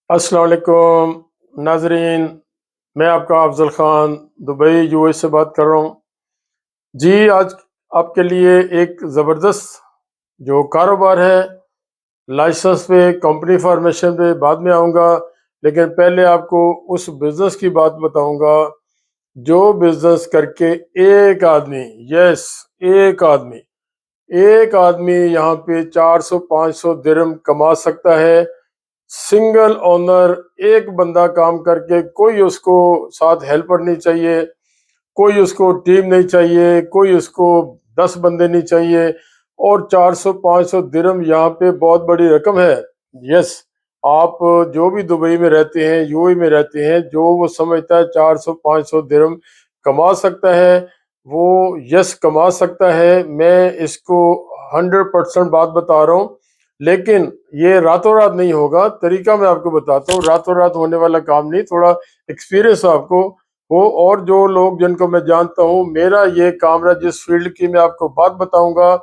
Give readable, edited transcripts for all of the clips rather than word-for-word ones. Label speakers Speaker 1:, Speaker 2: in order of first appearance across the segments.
Speaker 1: अस्सलाम वालेकुम नाजरीन। मैं आपका अफजल ख़ान दुबई यूएई से बात कर रहा हूँ जी। आज आपके लिए एक ज़बरदस्त जो कारोबार है, लाइसेंस पे, कंपनी फॉर्मेशन पे बाद में आऊँगा, लेकिन पहले आपको उस बिज़नेस की बात बताऊँगा जो बिज़नेस करके एक आदमी, यस, एक आदमी एक आदमी यहाँ पे 400-500 दिरहम कमा सकता है। सिंगल ओनर, एक बंदा काम करके, कोई उसको साथ हेल्पर नहीं चाहिए, कोई उसको टीम नहीं चाहिए, कोई उसको 10 बंदे नहीं चाहिए। और 400-500 दिरहम यहाँ पे बहुत बड़ी रकम है। यस, आप जो भी दुबई में रहते हैं, यूएई में रहते हैं, जो वो समझता है 400-500 दिरहम कमा सकता है, वो यस कमा सकता है। मैं इसको 100% बात बता रहा हूँ, लेकिन ये रातों रात नहीं होगा। तरीका मैं आपको बताता हूँ, रातों रात होने वाला काम नहीं, थोड़ा एक्सपीरियंस आपको हो। और जो लोग जिनको मैं जानता हूँ, मेरा ये काम रहा, जिस फील्ड की मैं आपको बात बताऊंगा,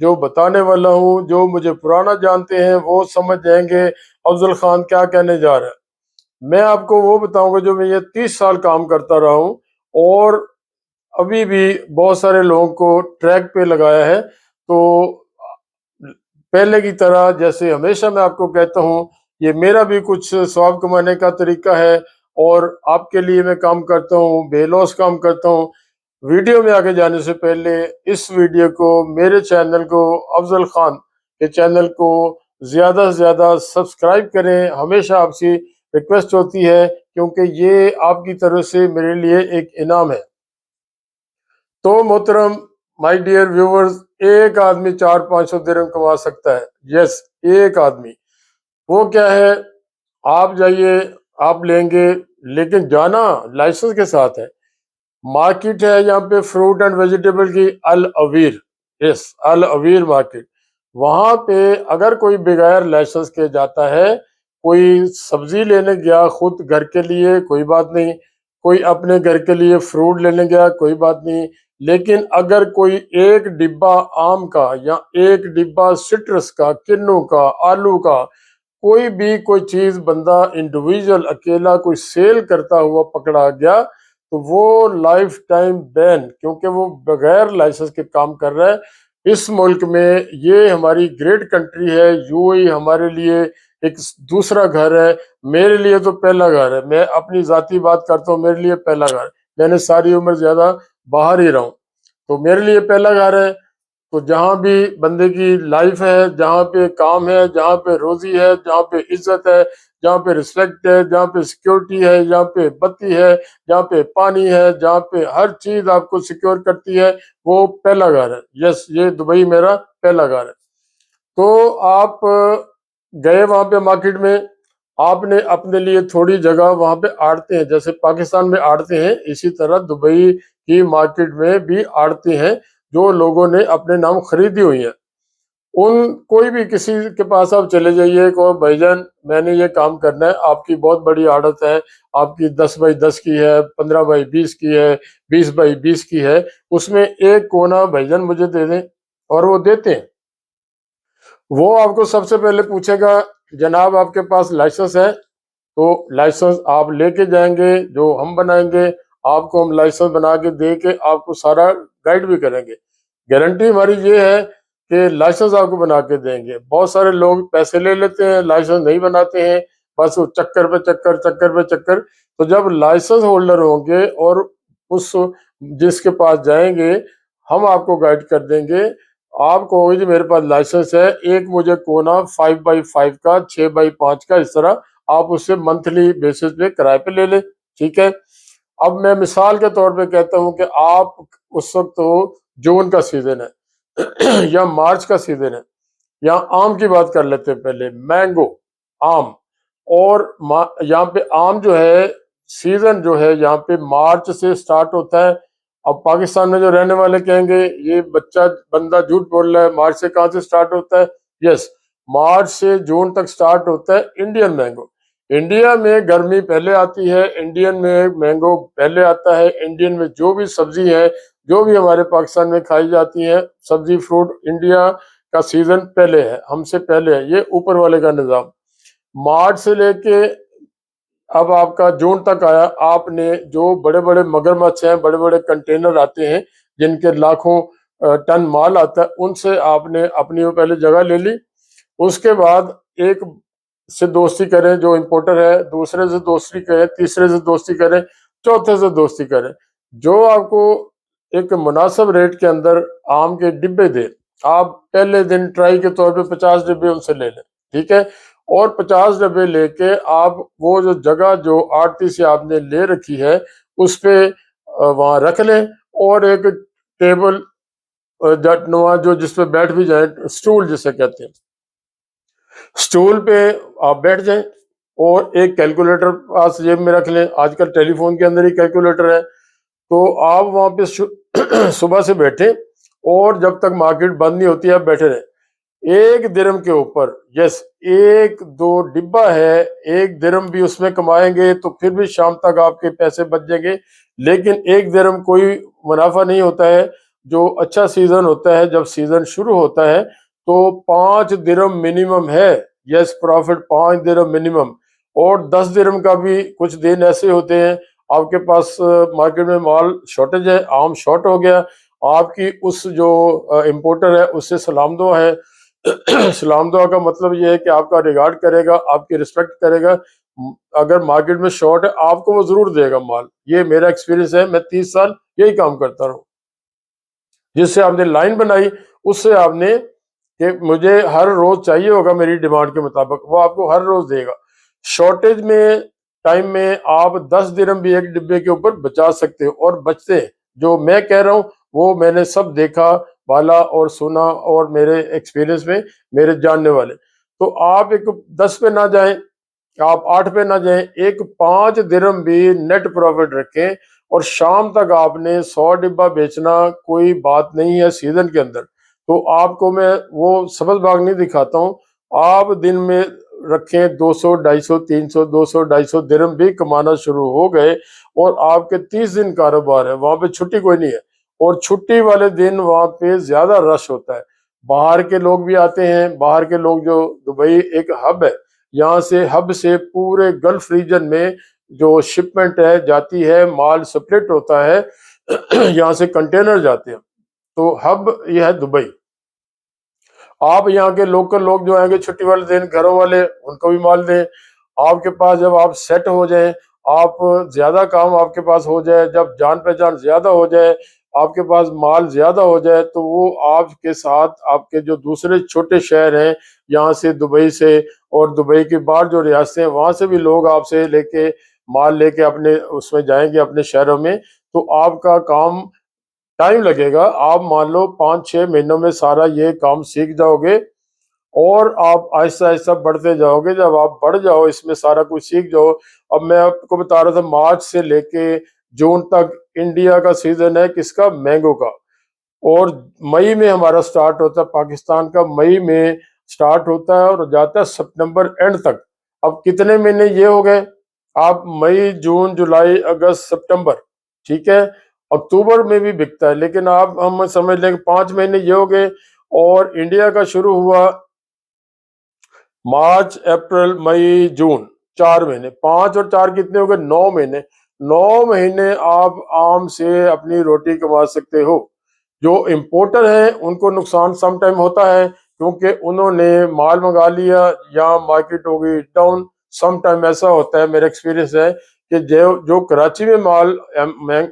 Speaker 1: जो बताने वाला हूँ, जो मुझे पुराना जानते हैं वो समझ जाएंगे अफजल खान क्या कहने जा रहा है। मैं आपको वो बताऊंगा जो मैं ये 30 साल काम करता रहा हूँ, और अभी भी बहुत सारे लोगों को ट्रैक पे लगाया है। तो पहले की तरह, जैसे हमेशा मैं आपको कहता हूँ, ये मेरा भी कुछ स्वाब कमाने का तरीका है, और आपके लिए मैं काम करता हूँ, बेलौस काम करता हूँ। वीडियो में आगे जाने से पहले इस वीडियो को, मेरे चैनल को, अफजल खान के चैनल को ज़्यादा से ज़्यादा सब्सक्राइब करें। हमेशा आपसे रिक्वेस्ट होती है, क्योंकि ये आपकी तरफ से मेरे लिए एक इनाम है। तो मोहतरम, माय डियर व्यूवर्स, एक आदमी 400-500 दिरहम कमा सकता है। यस, एक आदमी। वो क्या है, आप जाइए, आप लेंगे, लेकिन जाना लाइसेंस के साथ है। मार्केट है यहाँ पे फ्रूट एंड वेजिटेबल की, अल अवीर। यस, अल अवीर मार्केट। वहां पे अगर कोई बगैर लाइसेंस के जाता है, कोई सब्जी लेने गया खुद घर के लिए, कोई बात नहीं, कोई अपने घर के लिए फ्रूट लेने गया, कोई बात नहीं, लेकिन अगर कोई एक डिब्बा आम का या एक डिब्बा सिट्रस का, किन्नू का, आलू का, कोई भी कोई चीज बंदा इंडिविजुअल अकेला कोई सेल करता हुआ पकड़ा गया, तो वो लाइफ टाइम बैन, क्योंकि वो बगैर लाइसेंस के काम कर रहा है इस मुल्क में। ये हमारी ग्रेट कंट्री है यूएई, हमारे लिए एक दूसरा घर है। मेरे लिए तो पहला घर है। मैं अपनी जाती बात करता हूँ, मेरे लिए पहला घर। मैंने सारी उम्र ज्यादा बाहर ही रहा हूँ, तो मेरे लिए पहला घर है। तो जहाँ भी बंदे की लाइफ है, जहाँ पे काम है, जहाँ पे रोजी है, जहाँ पे इज्जत है, जहाँ पे रिस्पेक्ट है, जहाँ पे सिक्योरिटी है, जहाँ पे बत्ती है, जहाँ पे पानी है, जहाँ पे हर चीज आपको सिक्योर करती है, वो पहला घर है। यस, ये दुबई मेरा पहला घर है। तो आप गए वहां पे मार्केट में, आपने अपने लिए थोड़ी जगह वहां पे आड़ते हैं, जैसे पाकिस्तान में आड़ते हैं, इसी तरह दुबई की मार्केट में भी आड़ते हैं, जो लोगों ने अपने नाम खरीदी हुई है। उन कोई भी किसी के पास आप चले जाइए, को भाईजान मैंने ये काम करना है, आपकी बहुत बड़ी आड़त है, आपकी 10 बाई 10 की है, 15 बाई 20 की है, 20 बाई 20 की है, उसमें एक कोना भाईजान मुझे दे दें। और वो देते हैं। वो आपको सबसे पहले पूछेगा, जनाब आपके पास लाइसेंस है? तो लाइसेंस आप लेके जाएंगे, जो हम बनाएंगे, आपको हम लाइसेंस बना के दे के आपको सारा गाइड भी करेंगे। गारंटी हमारी ये है कि लाइसेंस आपको बना के देंगे। बहुत सारे लोग पैसे ले लेते हैं, लाइसेंस नहीं बनाते हैं, बस वो चक्कर पे चक्कर, चक्कर पे चक्कर। तो जब लाइसेंस होल्डर होंगे और उस जिसके पास जाएंगे, हम आपको गाइड कर देंगे। आप कहोगे जी मेरे पास लाइसेंस है, एक मुझे कोना 5 बाई 5 का, 6 बाई 5 का, इस तरह आप उससे मंथली बेसिस पे किराए पे ले ले। ठीक है। अब मैं मिसाल के तौर पे कहता हूँ कि आप उस वक्त तो जून का सीजन है या मार्च का सीजन है, या आम की बात कर लेते हैं पहले, मैंगो, आम। और यहाँ पे आम जो है, सीजन जो है यहाँ पे मार्च से स्टार्ट होता है। अब पाकिस्तान में जो रहने वाले कहेंगे ये बच्चा बंदा झूठ बोल रहा है, मार्च से कहाँ से स्टार्ट होता है? यस, मार्च से जून तक स्टार्ट होता है इंडियन मैंगो। इंडिया में गर्मी पहले आती है, इंडियन में मैंगो पहले आता है। इंडियन में जो भी सब्जी है, जो भी हमारे पाकिस्तान में खाई जाती है सब्जी फ्रूट, इंडिया का सीजन पहले है, हमसे पहले है। ये ऊपर वाले का निजाम। मार्च से लेके अब आपका जून तक आया, आपने जो बड़े बड़े मगरमच्छ हैं, बड़े बड़े कंटेनर आते हैं जिनके लाखों टन माल आता है, उनसे आपने अपनी वो पहले जगह ले ली। उसके बाद एक से दोस्ती करें जो इंपोर्टर है, दूसरे से दोस्ती करें, तीसरे से दोस्ती करें, चौथे से दोस्ती करें। जो आपको एक मुनासिब रेट के अंदर आम के डिब्बे दे, आप पहले दिन ट्राई के तौर पे 50 डिब्बे उनसे ले लें, ठीक है। और 50 डब्बे लेके आप वो जो जगह जो आड़ती से आपने ले रखी है उस पे वहाँ रख लें, और एक टेबल नुमा जो जिस पे बैठ भी जाए, स्टूल जिसे कहते हैं, स्टूल पे आप बैठ जाएं और एक कैलकुलेटर पास जेब में रख लें। आजकल टेलीफोन के अंदर ही कैलकुलेटर है। तो आप वहाँ पे सुबह से बैठे और जब तक मार्केट बंद नहीं होती आप बैठे रहे। 1 दिरहम के ऊपर, यस, 1-2 डिब्बा है, 1 दिरहम भी उसमें कमाएंगे तो फिर भी शाम तक आपके पैसे बच जाएंगे। लेकिन 1 दिरहम कोई मुनाफा नहीं होता है। जो अच्छा सीजन होता है, जब सीजन शुरू होता है तो 5 दिरहम मिनिमम है। यस, प्रॉफिट 5 दिरहम मिनिमम। और 10 दिरहम का भी कुछ दिन ऐसे होते हैं आपके पास मार्केट में माल शॉर्टेज है, आम शॉर्ट हो गया, आपकी उस जो इम्पोर्टर है उससे सलाम दुआ है। सलाम दुआ का मतलब ये है कि आपका रिगार्ड करेगा, आपकी रिस्पेक्ट करेगा। अगर मार्केट में शॉर्ट है आपको वो जरूर देगा माल। ये मेरा एक्सपीरियंस है, मैं 30 साल यही काम करता रहा। जिससे आपने लाइन बनाई, उससे आपने कि मुझे हर रोज चाहिए होगा मेरी डिमांड के मुताबिक, वो आपको हर रोज देगा। शॉर्टेज में टाइम में आप 10 दिरहम भी एक डिब्बे के ऊपर बचा सकते हो और बचते हैं। जो मैं कह रहा हूँ वो मैंने सब देखा, पाला और सुना, और मेरे एक्सपीरियंस में मेरे जानने वाले। तो आप एक 10 पे ना जाएं, आप 8 पे ना जाएं, एक 5 दिरहम भी नेट प्रॉफिट रखें। और शाम तक आपने 100 डिब्बा बेचना कोई बात नहीं है सीजन के अंदर। तो आपको मैं वो सबल बाग नहीं दिखाता हूँ। आप दिन में रखें 200, 250, 300, 200, 250 दिरहम भी कमाना शुरू हो गए और आपके 30 दिन कारोबार है, वहां पे छुट्टी कोई नहीं है। और छुट्टी वाले दिन वहां पे ज्यादा रश होता है, बाहर के लोग भी आते हैं। बाहर के लोग, जो दुबई एक हब है, यहाँ से हब से पूरे गल्फ रीजन में जो शिपमेंट है जाती है, माल स्प्लिट होता है यहाँ से कंटेनर जाते हैं। तो हब ये है दुबई। आप यहाँ के लोकल लोग जो आएंगे छुट्टी वाले दिन, घरों वाले, उनको भी माल दें। आपके पास जब आप सेट हो जाए, आप ज्यादा काम आपके पास हो जाए, जब जान पहचान ज्यादा हो जाए, आपके पास माल ज्यादा हो जाए, तो वो आपके साथ आपके जो दूसरे छोटे शहर हैं यहाँ से, दुबई से और दुबई के बाहर जो रियासतें हैं वहां से भी लोग आपसे लेके माल लेके अपने उसमें जाएंगे अपने शहरों में। तो आपका काम टाइम लगेगा। आप मान लो 5-6 महीनों में सारा ये काम सीख जाओगे और आप आहिस्ता आहिस्ता बढ़ते जाओगे। जब आप बढ़ जाओ, इसमें सारा कुछ सीख जाओ। अब मैं आपको बता रहा था, मार्च से लेके जून तक इंडिया का सीजन है किसका, मैंगो का। और मई में हमारा स्टार्ट होता है, पाकिस्तान का मई में स्टार्ट होता है और जाता है सितंबर एंड तक। अब कितने महीने ये हो गए, आप मई, जून, जुलाई, अगस्त, सितंबर, ठीक है। अक्टूबर में भी बिकता है, लेकिन आप हम समझ लें कि 5 महीने ये हो गए। और इंडिया का शुरू हुआ मार्च, अप्रैल, मई, जून, 4 महीने। 5 और 4 कितने हो गए, 9 महीने। 9 महीने आप आम से अपनी रोटी कमा सकते हो। जो इम्पोर्टर हैं उनको नुकसान सम टाइम होता है, क्योंकि उन्होंने माल मंगा लिया या मार्केट हो गई डाउन। सम टाइम ऐसा होता है, मेरा एक्सपीरियंस है कि जो जो कराची में माल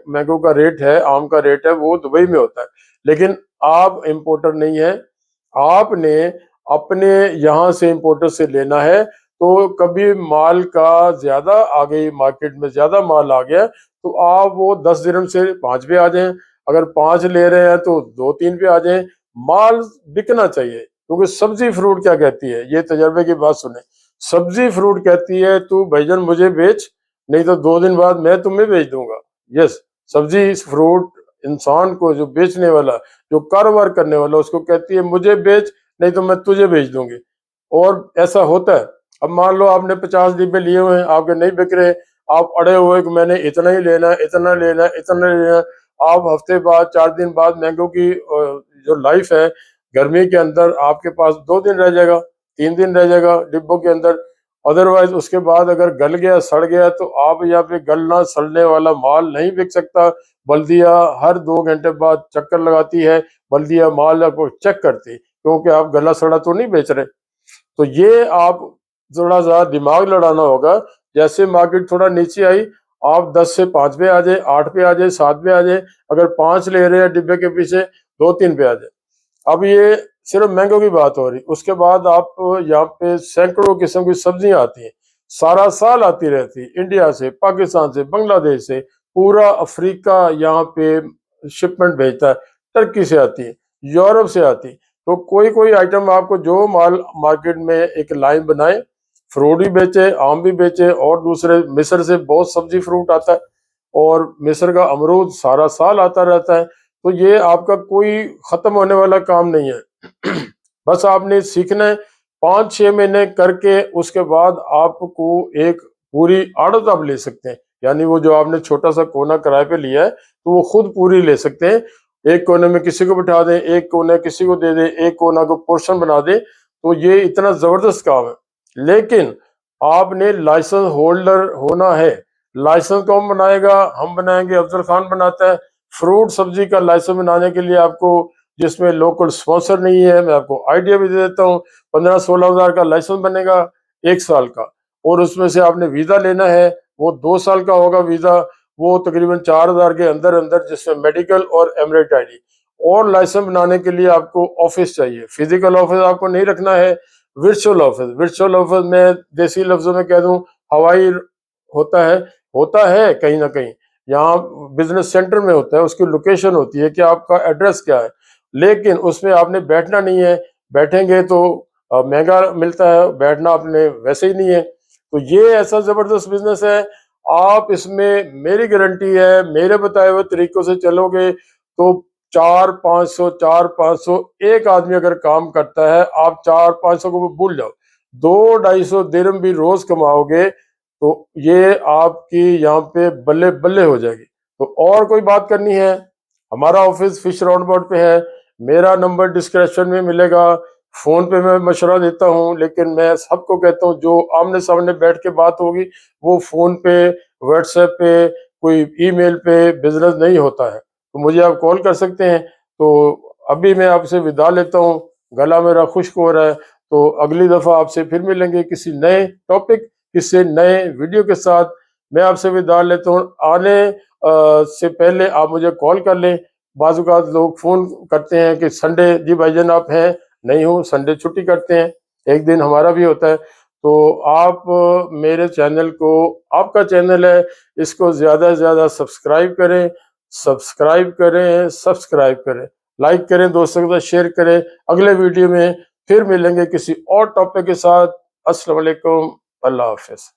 Speaker 1: मैंगो का रेट है, आम का रेट है, वो दुबई में होता है। लेकिन आप इम्पोर्टर नहीं है, आपने अपने यहाँ से इम्पोर्टर से लेना है। तो कभी माल का ज्यादा आ गई, मार्केट में ज्यादा माल आ गया, तो आप वो 10 दिरहम से 5 पे आ जाएं। अगर 5 ले रहे हैं तो 2-3 पे आ जाएं। माल बिकना चाहिए, क्योंकि सब्जी फ्रूट क्या कहती है, ये तजर्बे की बात सुने। सब्जी फ्रूट कहती है तू भाईजान मुझे बेच, नहीं तो 2 दिन बाद मैं तुम्हें बेच दूंगा। यस, सब्जी फ्रूट इंसान को, जो बेचने वाला, जो कारोबार करने वाला, उसको कहती है मुझे बेच, नहीं तो मैं तुझे बेच दूंगी। और ऐसा होता है। अब मान लो आपने 50 डिब्बे लिए हुए हैं, आपके नहीं बिक रहे, आप अड़े हुए कि मैंने इतना ही लेना है, इतना लेना है, इतना लेना है। आप हफ्ते बाद, 4 दिन बाद, मैंगो की जो लाइफ है गर्मी के अंदर, आपके पास 2 दिन रह जाएगा, 3 दिन रह जाएगा डिब्बों के अंदर। अदरवाइज उसके बाद अगर गल गया, सड़ गया, तो आप यहाँ पे गलना सड़ने वाला माल नहीं बिक सकता। बल्दिया हर 2 घंटे बाद चक्कर लगाती है, बल्दिया माल को चेक करती, क्योंकि आप गला सड़ा तो नहीं बेच रहे। तो ये आप थोड़ा सा दिमाग लड़ाना होगा। जैसे मार्केट थोड़ा नीचे आई, आप 10 से 5 पे आ जाए, 8 पे आ जाए, 7 पे आ जाए। अगर 5 ले रहे हैं डिब्बे के पीछे, 2-3 पे आ जाए। अब ये सिर्फ मैंगो की बात हो रही। उसके बाद आप यहाँ पे सैकड़ों किस्म की सब्जियां आती हैं, सारा साल आती रहती, इंडिया से, पाकिस्तान से, बांग्लादेश से, पूरा अफ्रीका यहाँ पे शिपमेंट भेजता है, टर्की से आती है, यूरोप से आती। तो कोई कोई आइटम आपको जो माल मार्केट में एक लाइन बनाए, फ्रूट भी बेचे, आम भी बेचे, और दूसरे मिस्र से बहुत सब्जी फ्रूट आता है, और मिस्र का अमरूद सारा साल आता रहता है। तो ये आपका कोई खत्म होने वाला काम नहीं है। बस आपने सीखना है, 5-6 महीने करके उसके बाद आपको एक पूरी आड़त आप ले सकते हैं। यानी वो जो आपने छोटा सा कोना किराए पे लिया है, तो वो खुद पूरी ले सकते हैं। एक कोने में किसी को बिठा दें, एक कोने किसी को दे दें, एक कोना को पोर्शन बना दें। तो ये इतना जबरदस्त काम है। लेकिन आपने लाइसेंस होल्डर होना है। लाइसेंस कौन बनाएगा? हम बनाएंगे, अफजल खान बनाता है। फ्रूट सब्जी का लाइसेंस बनाने के लिए आपको, जिसमें लोकल स्पॉन्सर नहीं है, मैं आपको आइडिया भी दे देता हूँ। 15-16 हजार का लाइसेंस बनेगा 1 साल का, और उसमें से आपने वीजा लेना है, वो 2 साल का होगा वीजा। वो तकरीबन 4 हजार के अंदर अंदर, जिसमें मेडिकल और एमरेट आईडी। और लाइसेंस बनाने के लिए आपको ऑफिस चाहिए। फिजिकल ऑफिस आपको नहीं रखना है, वर्चुअल ऑफिस। वर्चुअल ऑफिस में देसी लफ्जों में कह दूं, हवाई होता है। होता है कहीं ना कहीं, यहाँ बिजनेस सेंटर में होता है, उसकी लोकेशन होती है कि आपका एड्रेस क्या है। लेकिन उसमें आपने बैठना नहीं है। बैठेंगे तो महंगा मिलता है, बैठना आपने वैसे ही नहीं है। तो ये ऐसा जबरदस्त बिजनेस है। आप इसमें, मेरी गारंटी है, मेरे बताए हुए तरीकों से चलोगे तो 4-500 एक आदमी अगर काम करता है, आप 400-500 को भूल जाओ, 200-250 दिरहम भी रोज कमाओगे, तो ये आपकी यहाँ पे बल्ले बल्ले हो जाएगी। तो और कोई बात करनी है? हमारा ऑफिस फिश राउंड अबाउट पे है। मेरा नंबर डिस्क्रिप्शन में मिलेगा। फोन पे मैं मशवरा देता हूँ, लेकिन मैं सबको कहता हूँ, जो आमने सामने बैठ के बात होगी, वो फोन पे, व्हाट्सएप पे, कोई ईमेल पे बिजनेस नहीं होता है। तो मुझे आप कॉल कर सकते हैं। तो अभी मैं आपसे विदा लेता हूँ, गला मेरा खुश्क हो रहा है। तो अगली दफा आपसे फिर मिलेंगे किसी नए टॉपिक, किसी नए वीडियो के साथ। मैं आपसे विदा लेता हूँ। आने से पहले आप मुझे कॉल कर लें। बाज़-औक़ात लोग फ़ोन करते हैं कि संडे जी भाईजान आप हैं? नहीं हूँ, संडे छुट्टी करते हैं। एक दिन हमारा भी होता है। तो आप मेरे चैनल को, आपका चैनल है, इसको ज़्यादा से ज़्यादा सब्सक्राइब करें, सब्सक्राइब करें, सब्सक्राइब करें। लाइक करें, दोस्तों के साथ शेयर करें। अगले वीडियो में फिर मिलेंगे किसी और टॉपिक के साथ। अस्सलाम वालेकुम, अल्लाह हाफ़िज़।